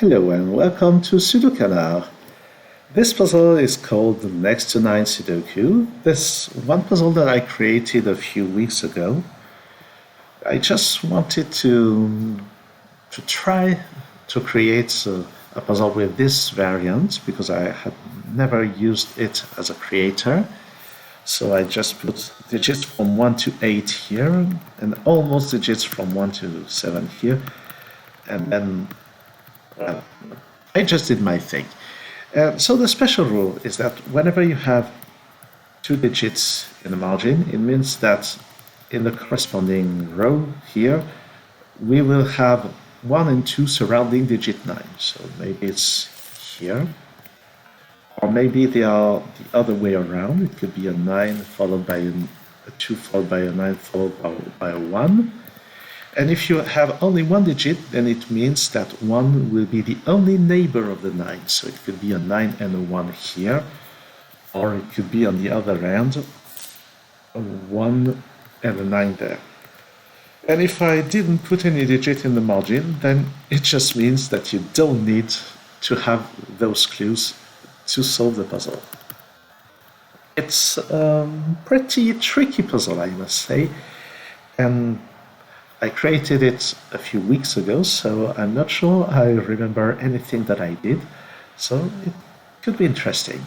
Hello and welcome to SudoKanard. This puzzle is called Next to 9 Sudoku. This one puzzle that I created a few weeks ago. I just wanted to try to create a puzzle with this variant because I had never used it as a creator. So I just put digits from 1 to 8 here and almost digits from 1 to 7 here. And then I just did my thing. So the special rule is that whenever you have two digits in the margin, it means that in the corresponding row here, we will have 1 and 2 surrounding digit 9. So maybe it's here, or maybe they are the other way around. It could be a 9 followed by a 2 followed by a 9 followed by a 1. And if you have only one digit, then it means that 1 will be the only neighbor of the 9. So it could be a 9 and a 1 here, or it could be on the other end, a 1 and a 9 there. And if I didn't put any digit in the margin, then it just means that you don't need to have those clues to solve the puzzle. It's a pretty tricky puzzle, I must say. And I created it a few weeks ago, so I'm not sure I remember anything that I did, so it could be interesting.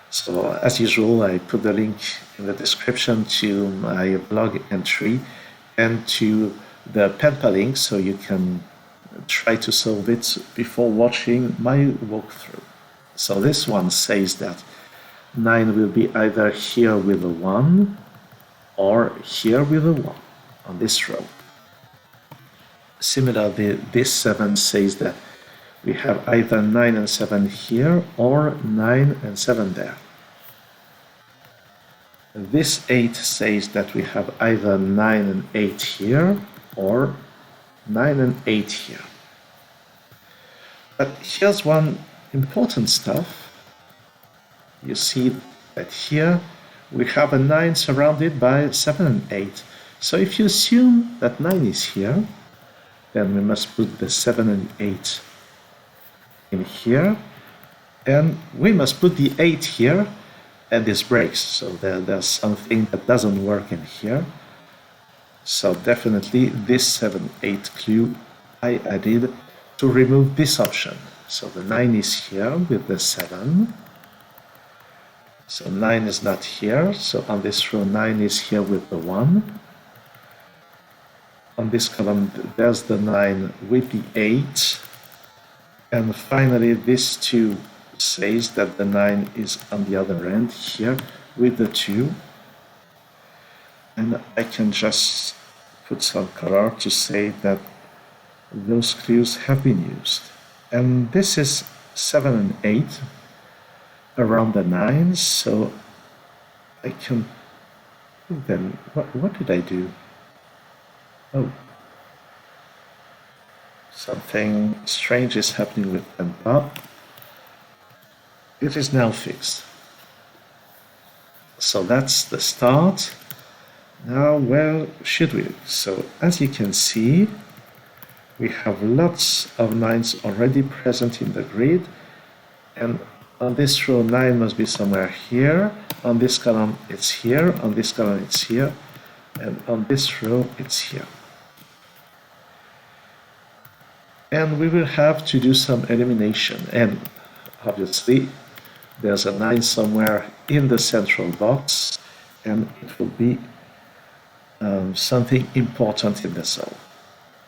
So as usual, I put the link in the description to my blog entry and to the Penpa link so you can try to solve it before watching my walkthrough. So this one says that 9 will be either here with a 1 or here with a 1 on this row. Similarly, this 7 says that we have either 9 and 7 here or 9 and 7 there. This 8 says that we have either 9 and 8 here or 9 and 8 here. But here's one important stuff. You see that here we have a 9 surrounded by 7 and 8. So if you assume that 9 is here, then we must put the 7 and 8 in here, and we must put the 8 here, and this breaks. So there's something that doesn't work in here. So definitely this 7, 8 clue I added to remove this option. So the 9 is here with the 7. So 9 is not here. So on this row, 9 is here with the 1. On this column, there's the 9 with the 8. And finally, this 2 says that the 9 is on the other end here with the 2. And I can just put some color to say that those clues have been used. And this is 7 and 8 around the 9. So I can put them. What did I do? Oh, something strange is happening with Penpa. It is now fixed. So that's the start. Now, where should we? So as you can see, we have lots of 9s already present in the grid. And on this row, 9 must be somewhere here. On this column, it's here. On this column, it's here. And on this row, it's here. And we will have to do some elimination. And obviously, there's a 9 somewhere in the central box, and it will be something important in the solve.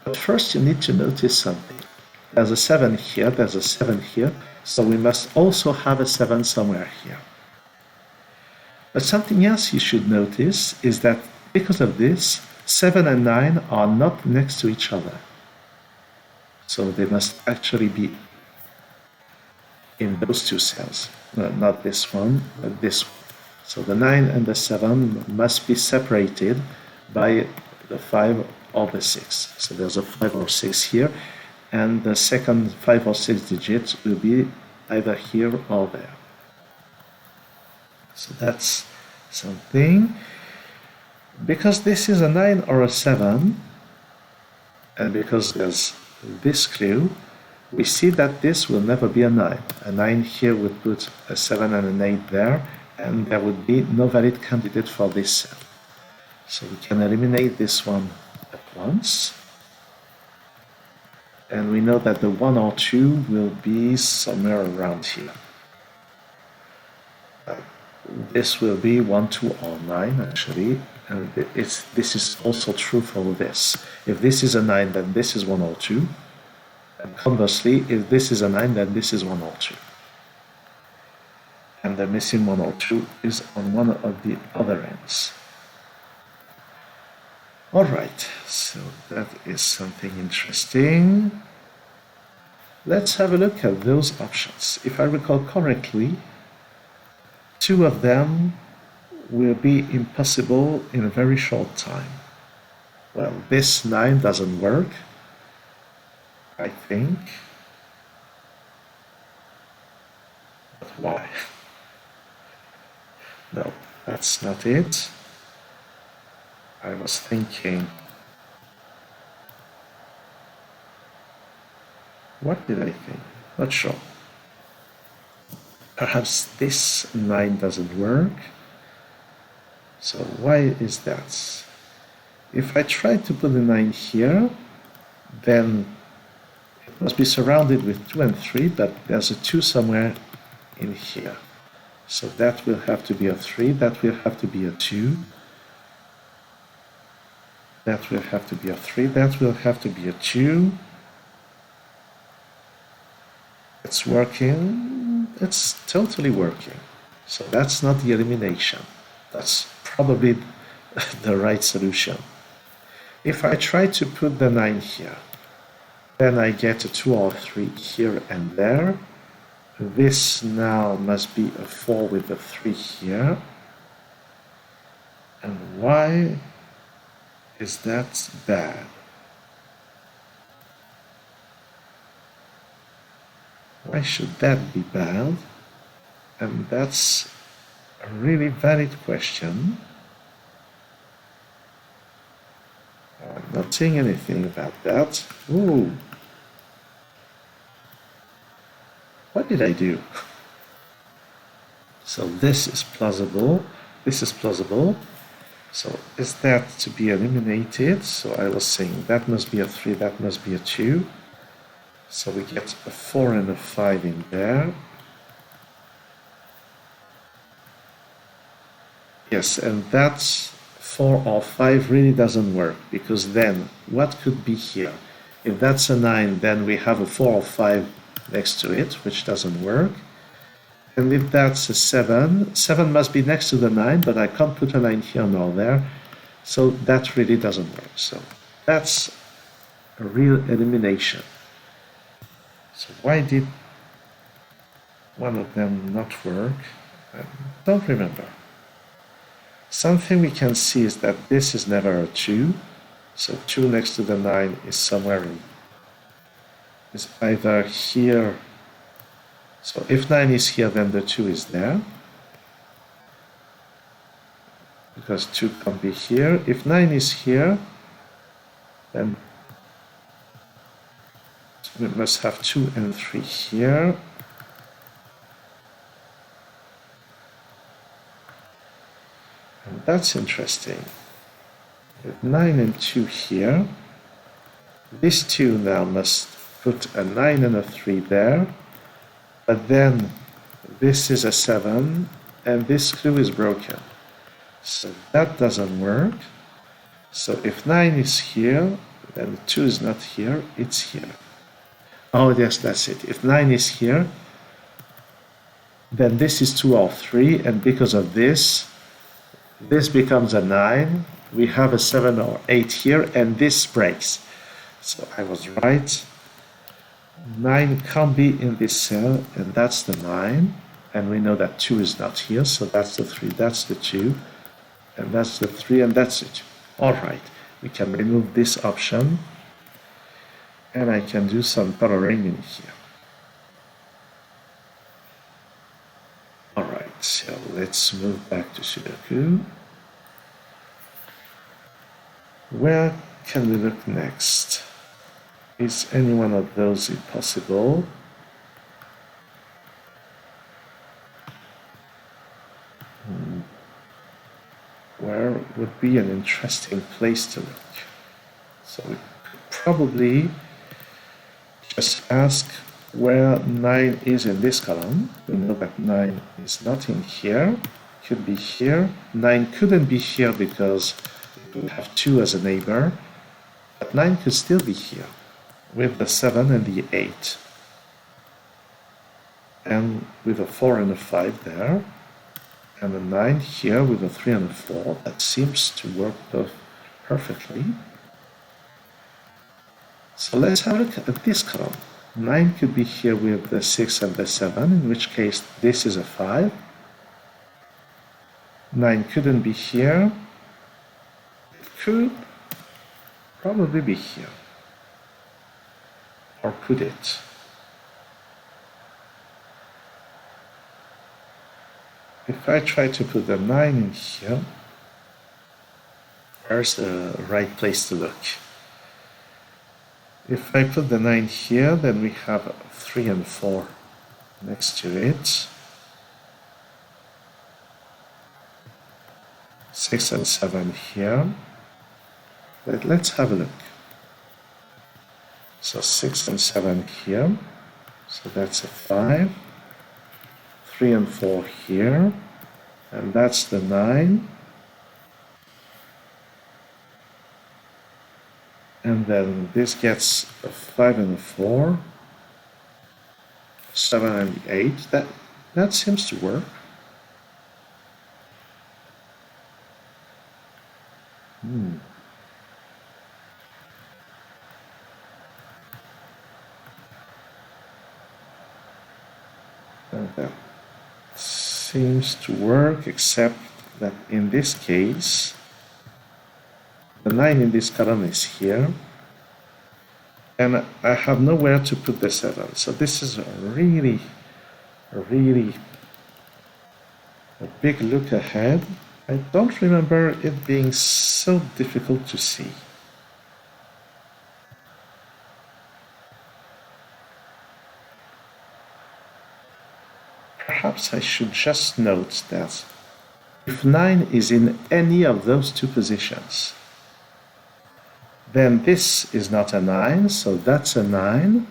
But first, you need to notice something. There's a 7 here, there's a 7 here, so we must also have a 7 somewhere here. But something else you should notice is that because of this, 7 and 9 are not next to each other. So they must actually be in those two cells. No, not this one, but this one. So the 9 and the 7 must be separated by the 5 or the 6. So there's a 5 or 6 here, and the second 5 or 6 digits will be either here or there. So that's something. Because this is a 9 or a 7, and because there's this clue, we see that this will never be a 9. A 9 here would put a 7 and an 8 there, and there would be no valid candidate for this cell. So we can eliminate this one at once. And we know that the 1 or 2 will be somewhere around here. This will be 1, 2, or 9 actually. And this is also true for this. If this is a 9, then this is 1 or 2. And conversely, if this is a 9, then this is 1 or 2. And the missing 1 or 2 is on one of the other ends. Alright, so that is something interesting. Let's have a look at those options. If I recall correctly, 2 of them will be impossible in a very short time. Well, this 9 doesn't work, I think. But why? No, that's not it. I was thinking, what did I think? Not sure. Perhaps this 9 doesn't work. So why is that? If I try to put a 9 here, then it must be surrounded with 2 and 3, but there's a 2 somewhere in here. So that will have to be a 3, that will have to be a 2. That will have to be a 3, that will have to be a 2. It's working, it's totally working. So that's not the elimination. That's probably the right solution. If I try to put the 9 here, then I get a 2 or 3 here and there. This now must be a 4 with a 3 here. And why is that bad? Why should that be bad? And that's a really valid question. I'm not saying anything about that. Ooh. What did I do? So this is plausible. This is plausible. So is that to be eliminated? So I was saying that must be a 3, that must be a 2. So we get a 4 and a 5 in there. Yes, and that 4 or 5 really doesn't work, because then what could be here? If that's a 9, then we have a 4 or 5 next to it, which doesn't work. And if that's a 7, 7 must be next to the 9, but I can't put a 9 here nor there. So that really doesn't work. So that's a real elimination. So why did one of them not work? I don't remember. Something we can see is that this is never a 2. So 2 next to the 9 is somewhere in, is either here. So if 9 is here, then the 2 is there. Because 2 can't be here. If 9 is here, then we must have 2 and 3 here. And that's interesting. With 9 and 2 here, this 2 now must put a 9 and a 3 there. But then this is a 7, and this clue is broken. So that doesn't work. So if 9 is here, then 2 is not here, it's here. Oh yes, that's it. If 9 is here, then this is 2 or 3, and because of this becomes a 9. We have a 7 or 8 here, and this breaks. So I was right. 9 can't be in this cell, and that's the 9. And we know that 2 is not here, so that's the 3, that's the 2, and that's the 3, and that's it. All right, we can remove this option, and I can do some coloring in here. All right, so let's move back to Sudoku. Where can we look next? Is any one of those impossible? Where would be an interesting place to look? So we could probably just ask where 9 is in this column. We know that 9 is not in here, could be here. 9 couldn't be here because we have 2 as a neighbor, but 9 could still be here with the 7 and the 8. And with a 4 and a 5 there, and a 9 here with a 3 and a 4, that seems to work perfectly. So let's have a look at this column. 9 could be here with the 6 and the 7, in which case this is a 5. 9 couldn't be here. It could probably be here. Or could it? If I try to put the 9 in here, where's the right place to look? If I put the 9 here, then we have 3 and 4 next to it. 6 and 7 here. Let's have a look. So 6 and 7 here. So that's a 5. 3 and 4 here. And that's the 9. And then this gets a 5 and a 4. 7 and 8. That seems to work. And that seems to work, except that in this case, the 9 in this column is here, and I have nowhere to put the 7. So this is a really big look ahead. I don't remember it being so difficult to see. Perhaps I should just note that if 9 is in any of those two positions, then this is not a 9, so that's a 9.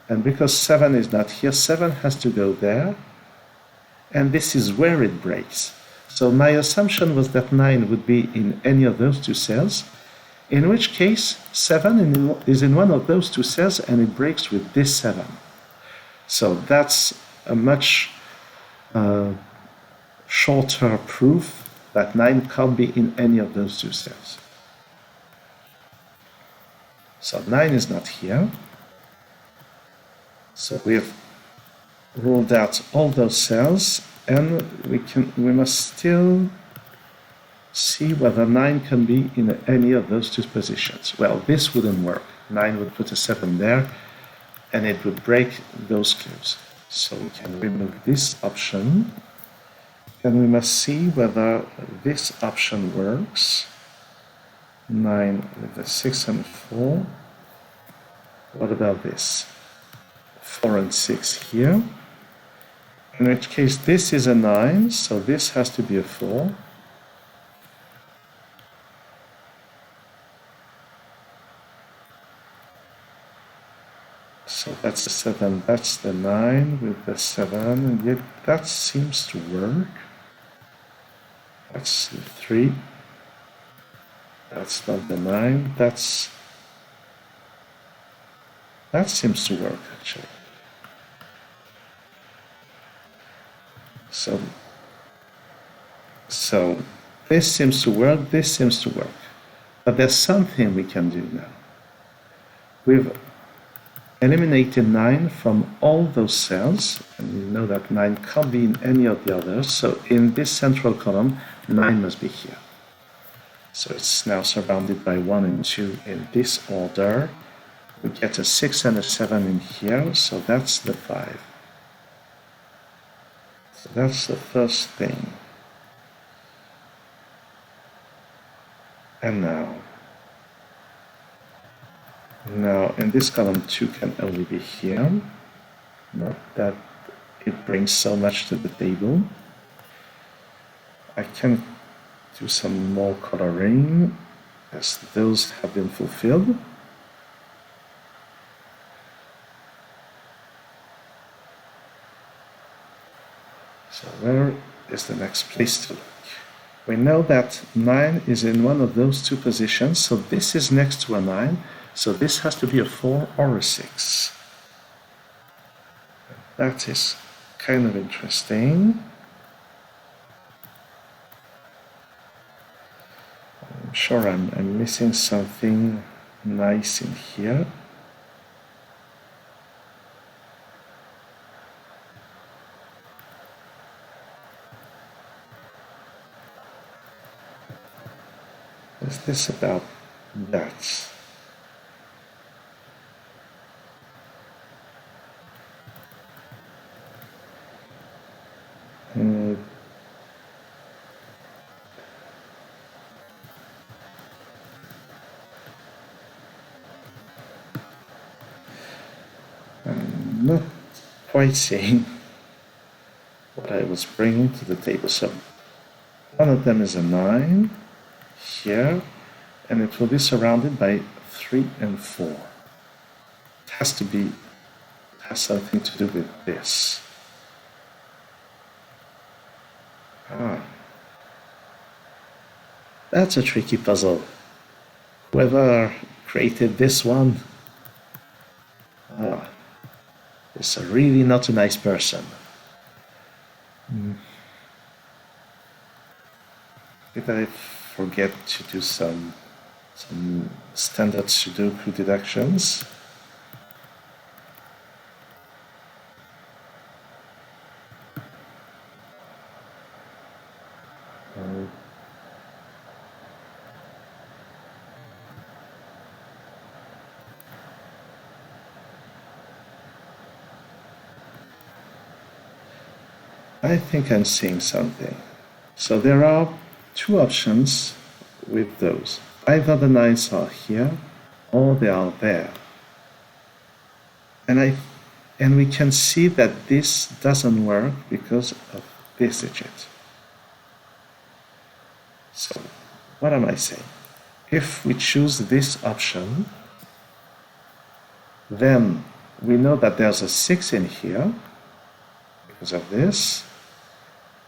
And because 7 is not here, 7 has to go there. And this is where it breaks. So my assumption was that 9 would be in any of those two cells, in which case 7 is in one of those two cells and it breaks with this 7. So that's a much shorter proof that 9 can't be in any of those two cells. So 9 is not here. So we have ruled out all those cells, and we must still see whether 9 can be in any of those two positions. Well, this wouldn't work. 9 would put a 7 there, and it would break those clues. So we can remove this option, and we must see whether this option works. 9 with the 6 and 4. What about this? 4 and 6 here. In which case this is a 9, so this has to be a 4. So that's the 7, that's the 9 with the 7, and yet that seems to work. That's the 3. That's not the 9, that seems to work actually. So this seems to work, this seems to work. But there's something we can do now. We've eliminated 9 from all those cells, and we know that 9 can't be in any of the others. So in this central column, 9 must be here. So it's now surrounded by 1 and 2 in this order. We get a 6 and a 7 in here, so that's the 5. So that's the first thing. And now, Now, in this column, 2 can only be here. Not that it brings so much to the table. I can do some more coloring as those have been fulfilled. So where is the next place to look? We know that 9 is in one of those two positions, so this is next to a 9, so this has to be a 4 or a 6. That is kind of interesting. I'm sure I'm missing something nice in here. Is this about that? I'm not quite seeing what I was bringing to the table. So one of them is a 9 here, and it will be surrounded by 3 and 4. It has something to do with this. That's a tricky puzzle. Whoever created this one is really not a nice person. Did I forget to do some standard Sudoku deductions? I think I'm seeing something. So there are two options with those. Either the 9s are here or they are there. And we can see that this doesn't work because of this digit. So what am I saying? If we choose this option, then we know that there's a 6 in here because of this.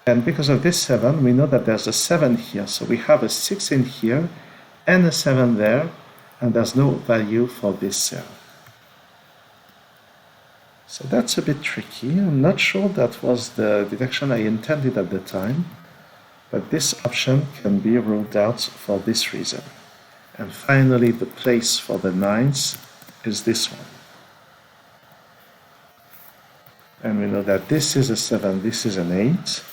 And because of this 7, we know that there's a 7 here. So we have a 6 in here and a 7 there, and there's no value for this cell. So that's a bit tricky. I'm not sure that was the deduction I intended at the time, but this option can be ruled out for this reason. And finally, the place for the 9s is this one. And we know that this is a 7, this is an 8.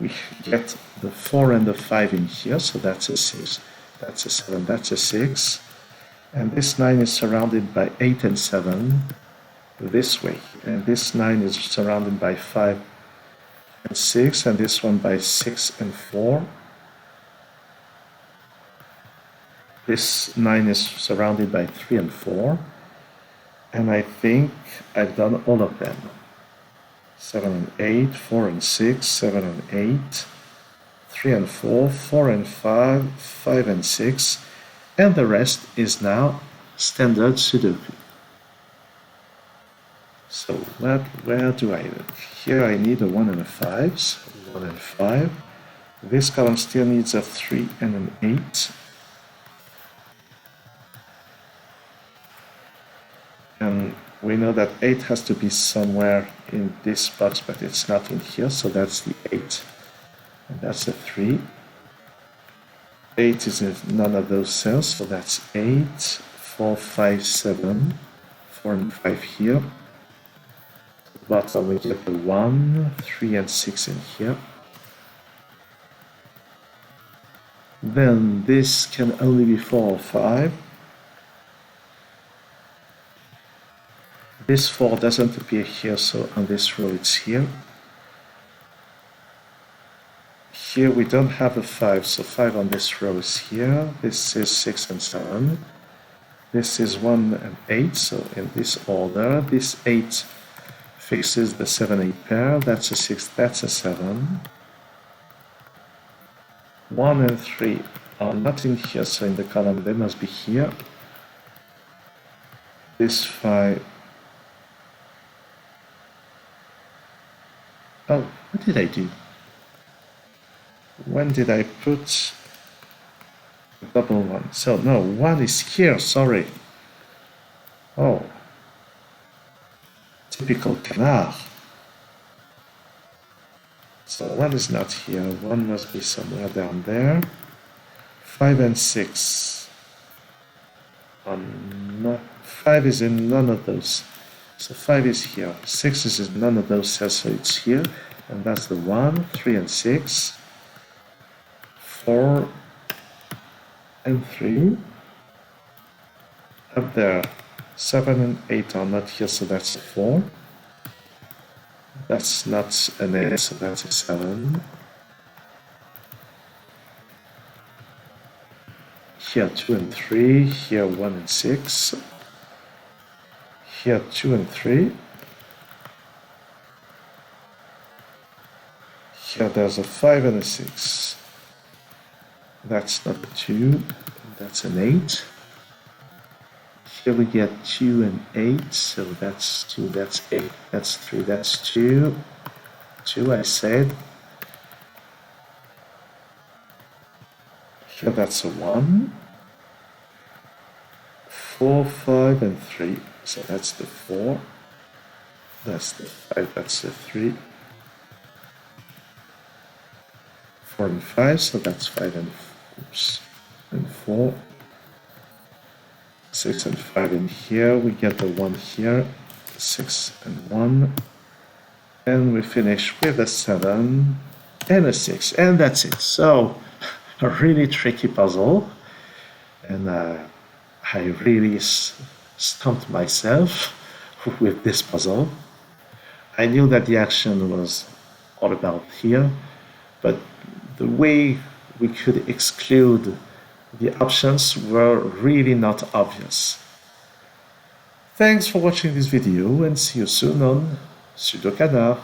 We get the 4 and the 5 in here, so that's a 6, that's a 7, that's a 6. And this 9 is surrounded by 8 and 7 this way. And this 9 is surrounded by 5 and 6, and this one by 6 and 4. This 9 is surrounded by 3 and 4. And I think I've done all of them. 7 and 8, 4 and 6, 7 and 8, 3 and 4, 4 and 5, 5 and 6, and the rest is now standard Sudoku. So where do I look? Here I need a 1 and a 5, so 1 and 5. This column still needs a 3 and an 8. And we know that 8 has to be somewhere in this box, but it's not in here, so that's the 8. And that's a 3. 8 is in none of those cells, so that's 8, 4, 5, 7, 4 and 5 here. At the bottom we get the 1, 3 and 6 in here. Then this can only be 4 or 5. This 4 doesn't appear here, so on this row it's here. Here we don't have a 5, so 5 on this row is here. This is 6 and 7. This is 1 and 8, so in this order, this 8 fixes the 7-8 pair, that's a 6, that's a 7. 1 and 3 are not in here, so in the column they must be here. This 5. Oh, what did I do? When did I put the double 1? So, no, 1 is here, sorry. Oh. Typical canard. So 1 is not here, 1 must be somewhere down there. 5 and 6. 5 is in none of those. So 5 is here. 6 is in none of those cells, so it's here. And that's the 1, 3 and 6. 4 and 3. Up there. 7 and 8 are not here, so that's a 4. That's not an 8, so that's a 7. Here 2 and 3, here 1 and 6. Here 2 and 3. Here there's a 5 and a 6. That's not a 2, that's an 8. Here we get 2 and 8, so that's 2, that's 8, that's 3, that's 2. 2 I said. Here that's a 1. 4, 5 and 3, so that's the 4. That's the 5, that's the 3. 4 and 5, so that's 5 and 4. 6 and 5 in here, we get the 1 here, 6 and 1, and we finish with a 7 and a 6, and that's it. So, a really tricky puzzle, and I really stumped myself with this puzzle. I knew that the action was all about here, but the way we could exclude the options were really not obvious. Thanks for watching this video and see you soon on SudoKanard.